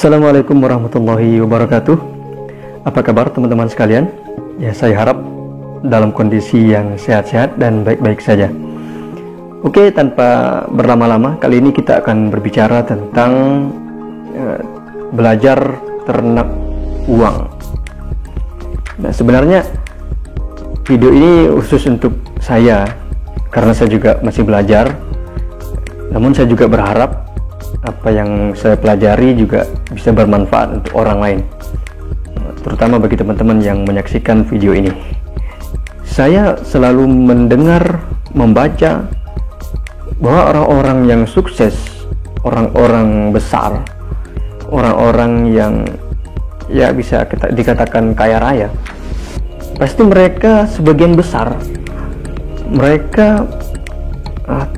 Assalamualaikum warahmatullahi wabarakatuh. Apa kabar teman-teman sekalian? Ya, saya harap dalam kondisi yang sehat-sehat dan baik-baik saja. Oke, tanpa berlama-lama, kali ini kita akan berbicara tentang belajar ternak uang. Nah, sebenarnya video ini khusus untuk saya karena saya juga masih belajar. Namun saya juga berharap apa yang saya pelajari juga bisa bermanfaat untuk orang lain, terutama bagi teman-teman yang menyaksikan video ini. Saya selalu mendengar, membaca bahwa orang-orang yang sukses, orang-orang besar, orang-orang yang ya bisa dikatakan kaya raya, pasti mereka sebagian besar mereka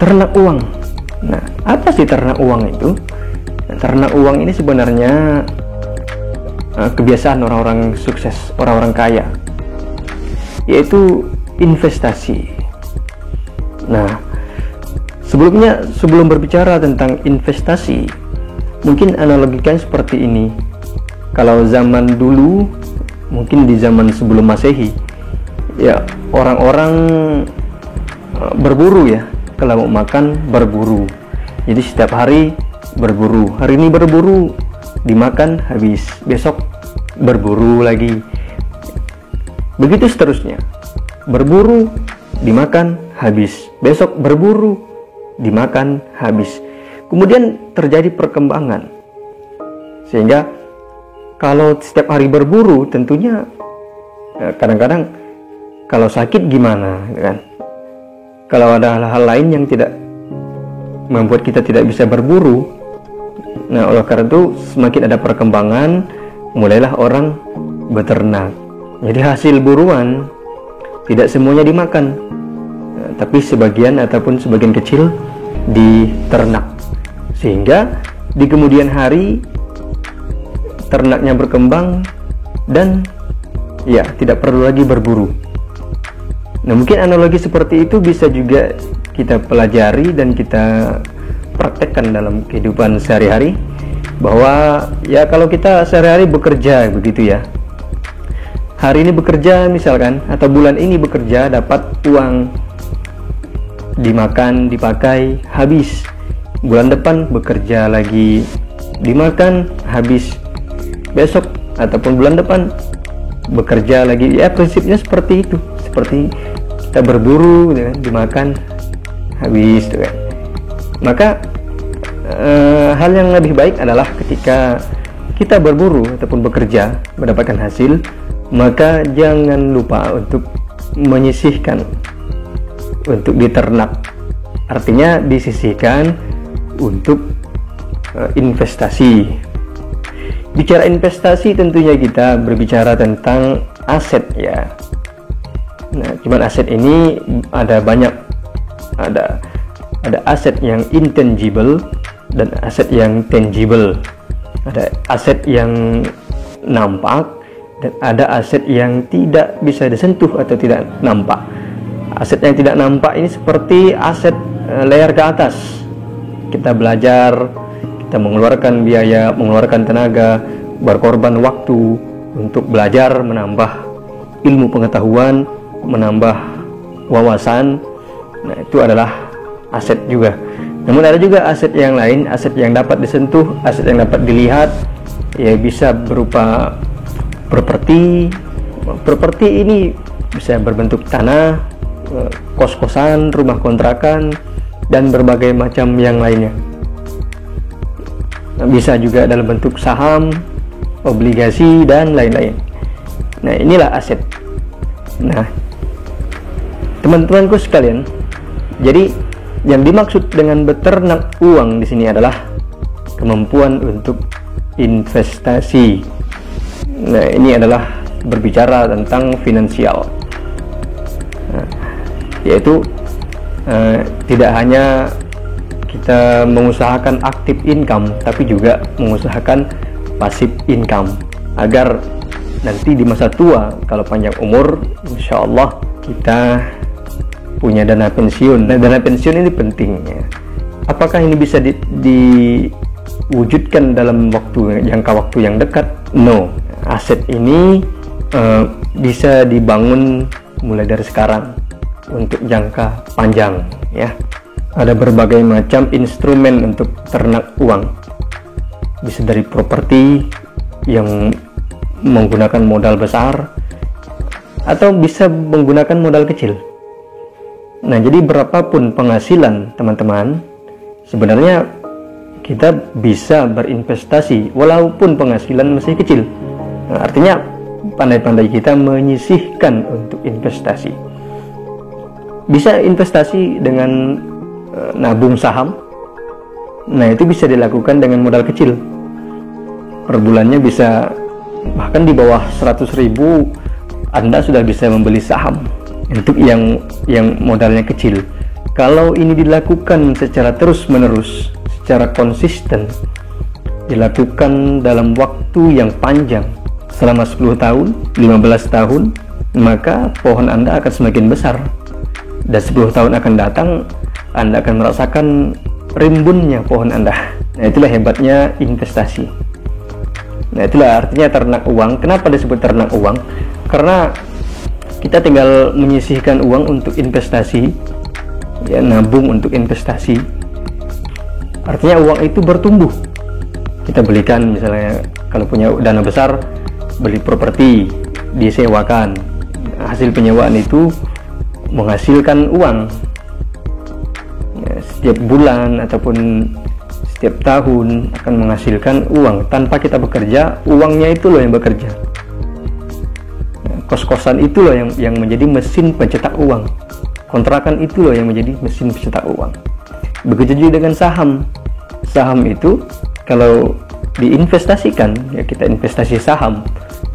ternak uang. Nah, apa sih ternak uang itu? Nah, ternak uang ini sebenarnya kebiasaan orang-orang sukses, orang-orang kaya, yaitu investasi. Nah, sebelum berbicara tentang investasi, mungkin analogikan seperti ini. Kalau zaman dulu, mungkin di zaman sebelum Masehi, ya orang-orang berburu ya. Kalau mau makan, berburu. Jadi setiap hari berburu. Hari ini berburu, dimakan, habis. Besok berburu lagi. Begitu seterusnya. Berburu, dimakan, habis. Besok berburu, dimakan, habis. Kemudian terjadi perkembangan. Sehingga kalau setiap hari berburu, tentunya kadang-kadang kalau sakit gimana, kan? Kalau ada hal-hal lain yang tidak membuat kita tidak bisa berburu. Nah, oleh karena itu semakin ada perkembangan, mulailah orang beternak. Jadi hasil buruan tidak semuanya dimakan, tapi sebagian ataupun sebagian kecil diternak. Sehingga di kemudian hari ternaknya berkembang dan ya tidak perlu lagi berburu. Nah, mungkin analogi seperti itu bisa juga kita pelajari dan kita praktekkan dalam kehidupan sehari-hari, bahwa ya kalau kita sehari-hari bekerja begitu ya, hari ini bekerja misalkan, atau bulan ini bekerja dapat uang, dimakan, dipakai, habis. Bulan depan bekerja lagi, dimakan, habis. Besok ataupun bulan depan bekerja lagi. Ya, prinsipnya seperti itu. Seperti kita berburu, gitu kan, dimakan, habis, gitu kan. Maka hal yang lebih baik adalah ketika kita berburu ataupun bekerja mendapatkan hasil, maka jangan lupa untuk menyisihkan untuk diternak. Artinya disisihkan untuk investasi. Bicara investasi, tentunya kita berbicara tentang aset ya. Nah, cuman aset ini ada banyak, ada aset yang intangible dan aset yang tangible. Ada aset yang nampak dan ada aset yang tidak bisa disentuh atau tidak nampak. Aset yang tidak nampak ini seperti aset layar ke atas. Kita belajar, kita mengeluarkan biaya, mengeluarkan tenaga, berkorban waktu untuk belajar, menambah ilmu pengetahuan, menambah wawasan. Nah, itu adalah aset juga. Namun ada juga aset yang lain, aset yang dapat disentuh, aset yang dapat dilihat, ya bisa berupa properti. Properti ini bisa berbentuk tanah, kos-kosan, rumah kontrakan, dan berbagai macam yang lainnya. Bisa juga dalam bentuk saham, obligasi, dan lain-lain. Nah, inilah aset. Nah, teman-temanku sekalian, jadi yang dimaksud dengan beternak uang di sini adalah kemampuan untuk investasi. Nah, ini adalah berbicara tentang finansial. Nah, yaitu tidak hanya kita mengusahakan active income, tapi juga mengusahakan passive income, agar nanti di masa tua, kalau panjang umur, insya Allah kita punya dana pensiun. Nah, dana pensiun ini penting ya. Apakah ini bisa wujudkan dalam jangka waktu yang dekat. No, aset ini bisa dibangun mulai dari sekarang untuk jangka panjang ya. Ada berbagai macam instrumen untuk ternak uang, bisa dari properti yang menggunakan modal besar atau bisa menggunakan modal kecil. Nah, jadi berapapun penghasilan teman-teman, sebenarnya kita bisa berinvestasi walaupun penghasilan masih kecil. Nah, artinya pandai-pandai kita menyisihkan untuk investasi. Bisa investasi dengan nabung saham. Nah, itu bisa dilakukan dengan modal kecil. Per bulannya bisa bahkan di bawah 100.000 Anda sudah bisa membeli saham untuk yang modalnya kecil. Kalau ini dilakukan secara terus-menerus, secara konsisten, dilakukan dalam waktu yang panjang selama 10 tahun, 15 tahun, maka pohon Anda akan semakin besar. Dan 10 tahun akan datang, Anda akan merasakan rimbunnya pohon Anda. Nah, itulah hebatnya investasi. Nah, itulah artinya ternak uang. Kenapa disebut ternak uang? Karena kita tinggal menyisihkan uang untuk investasi, ya, nabung untuk investasi. Artinya uang itu bertumbuh. Kita belikan, misalnya kalau punya dana besar, beli properti, disewakan. Hasil penyewaan itu menghasilkan uang. Ya, setiap bulan ataupun setiap tahun akan menghasilkan uang tanpa kita bekerja. Uangnya itu loh yang bekerja. Kos-kosan itu loh yang menjadi mesin pencetak uang. Kontrakan itu loh yang menjadi mesin pencetak uang. Begitu juga dengan saham. Saham itu kalau diinvestasikan, ya, kita investasi saham.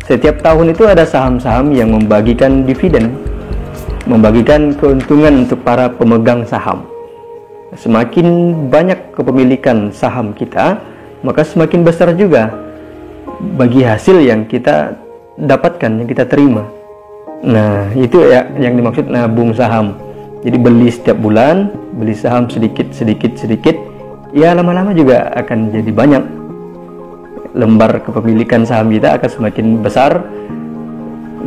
Setiap tahun itu ada saham-saham yang membagikan dividen, membagikan keuntungan untuk para pemegang saham. Semakin banyak kepemilikan saham kita, maka semakin besar juga bagi hasil yang kita dapatkan, yang kita terima. Nah, itu ya yang dimaksud nabung saham. Jadi beli setiap bulan, beli saham sedikit, ya lama-lama juga akan jadi banyak. Lembar kepemilikan saham kita akan semakin besar,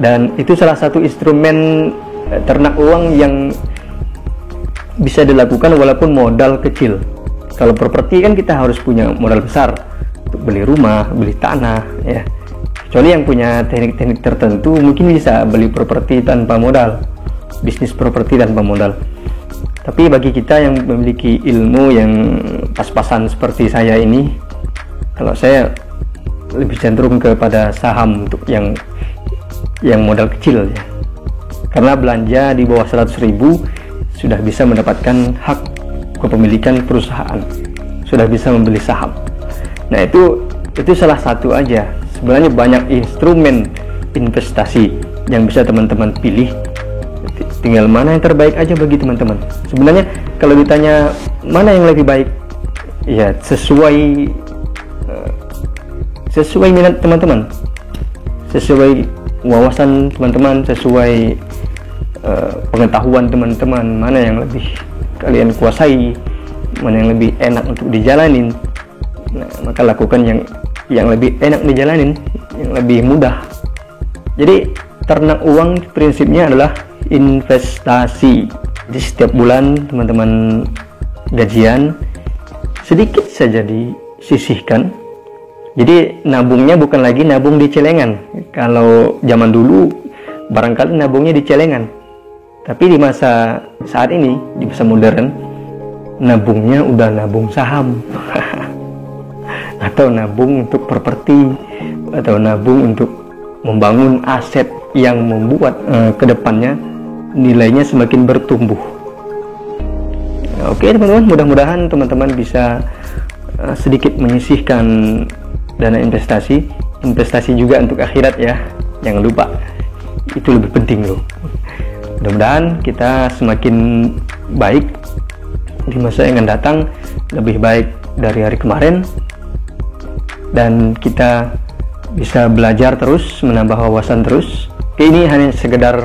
dan itu salah satu instrumen ternak uang yang bisa dilakukan walaupun modal kecil. Kalau properti kan kita harus punya modal besar untuk beli rumah, beli tanah, ya. Kecuali yang punya teknik-teknik tertentu mungkin bisa beli properti tanpa modal, bisnis properti tanpa modal. Tapi bagi kita yang memiliki ilmu yang pas-pasan seperti saya ini, kalau saya lebih cenderung kepada saham untuk yang modal kecil, ya. Karena belanja di bawah 100.000 sudah bisa mendapatkan hak kepemilikan perusahaan, sudah bisa membeli saham. Nah, itu salah satu aja. Sebenarnya banyak instrumen investasi yang bisa teman-teman pilih. Tinggal mana yang terbaik aja bagi teman-teman. Sebenarnya kalau ditanya mana yang lebih baik, ya sesuai minat teman-teman, sesuai wawasan teman-teman, sesuai pengetahuan teman-teman, mana yang lebih kalian kuasai, mana yang lebih enak untuk dijalanin. Nah, maka lakukan yang lebih enak dijalanin, yang lebih mudah. Jadi ternak uang prinsipnya adalah investasi. Jadi setiap bulan teman-teman gajian, sedikit saja disisihkan. Jadi nabungnya bukan lagi nabung di celengan. Kalau zaman dulu barangkali nabungnya di celengan, tapi di masa saat ini, di masa modern, nabungnya udah nabung saham atau nabung untuk properti, atau nabung untuk membangun aset yang membuat kedepannya nilainya semakin bertumbuh. Oke teman-teman, mudah-mudahan teman-teman bisa sedikit menyisihkan dana investasi juga untuk akhirat, ya. Jangan lupa, itu lebih penting loh. Mudah-mudahan kita semakin baik di masa yang akan datang, lebih baik dari hari kemarin, dan kita bisa belajar terus, menambah wawasan terus. Ini hanya sekedar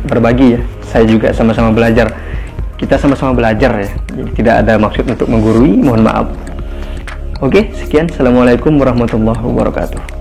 berbagi, ya. Saya juga sama-sama belajar, kita sama-sama belajar, ya. Jadi tidak ada maksud untuk menggurui, mohon maaf. Oke, sekian. Assalamualaikum warahmatullahi wabarakatuh.